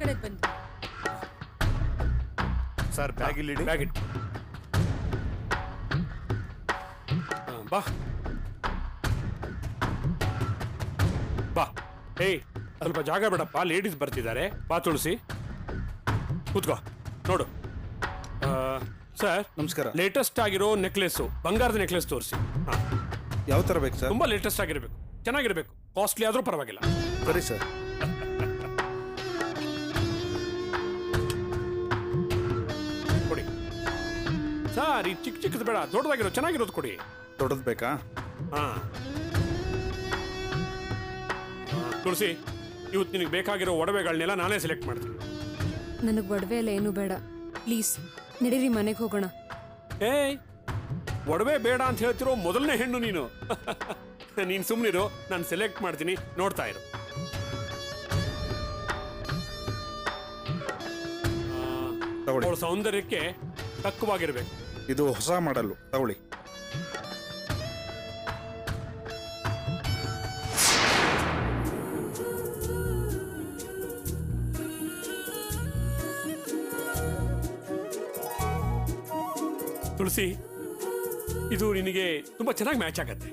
ಕಡೆ ಬನ್ನಿ. Sir bag ಇಲ್ಲಿ ಬ್ಯಾಗ್ ಇಟ್ಟು ಬಾ ಬಾ. ಏಯ್ ಸ್ವಲ್ಪ ಜಾಗ ಬೇಡಪ್ಪ, ಲೇಡೀಸ್ ಬರ್ತಿದ್ದಾರೆ. ಬಾ ತುಳಸಿ, ಕೂತ್ಕೋ. ನೋಡು ಸರ್, ನಮಸ್ಕಾರ. ಲೇಟೆಸ್ಟ್ ಆಗಿರೋ ನೆಕ್ಲೆಸ್ಸು, ಬಂಗಾರದ ನೆಕ್ಲೆಸ್ ತೋರಿಸಿ. ಯಾವ ಥರ ಬೇಕು ಸರ್? ತುಂಬಾ ಲೇಟೆಸ್ಟ್ ಆಗಿರಬೇಕು, ಚೆನ್ನಾಗಿರ್ಬೇಕು, ಕಾಸ್ಟ್ಲಿ ಆದ್ರೂ ಪರವಾಗಿಲ್ಲ. ಸರಿ ಸರ್. ಕೊಡಿ ಸರ್. ಈ ಚಿಕ್ಕ ಚಿಕ್ಕದು ಬೇಡ, ದೊಡ್ಡದಾಗಿರೋ ಚೆನ್ನಾಗಿರೋದು ಕೊಡಿ. ದೊಡ್ಡದು ಬೇಕಾ? ಹಾ ತುಳಸಿ, ಇವತ್ತು ನಿನಗೆ ಬೇಕಾಗಿರೋ ಒಡವೆಗಳನ್ನೆಲ್ಲ ನಾನೇ ಸೆಲೆಕ್ಟ್ ಮಾಡ್ತೀನಿ. ನನಗೆ ಒಡವೆ ಎಲ್ಲ ಏನು ಬೇಡ, ಪ್ಲೀಸ್ ನಡೀರಿ ಮನೆಗೆ ಹೋಗೋಣ. ಏಯ್, ಒಡವೆ ಬೇಡ ಅಂತ ಹೇಳ್ತಿರೋ ಮೊದಲನೇ ಹೆಣ್ಣು ನೀನು. ನೀನು ಸುಮ್ಮನಿರು, ನಾನು ಸೆಲೆಕ್ಟ್ ಮಾಡ್ತೀನಿ, ನೋಡ್ತಾ ಇರು. ಅವಳ ಸೌಂದರ್ಯಕ್ಕೆ ತಕ್ಕವಾಗಿರ್ಬೇಕು. ಇದು ಹೊಸ ಮಾಡಲು, ತಗೊಳ್ಳಿ. ತುಳಸಿ, ಇದು ನಿನಗೆ ತುಂಬಾ ಚೆನ್ನಾಗಿ ಮ್ಯಾಚ್ ಆಗತ್ತೆ.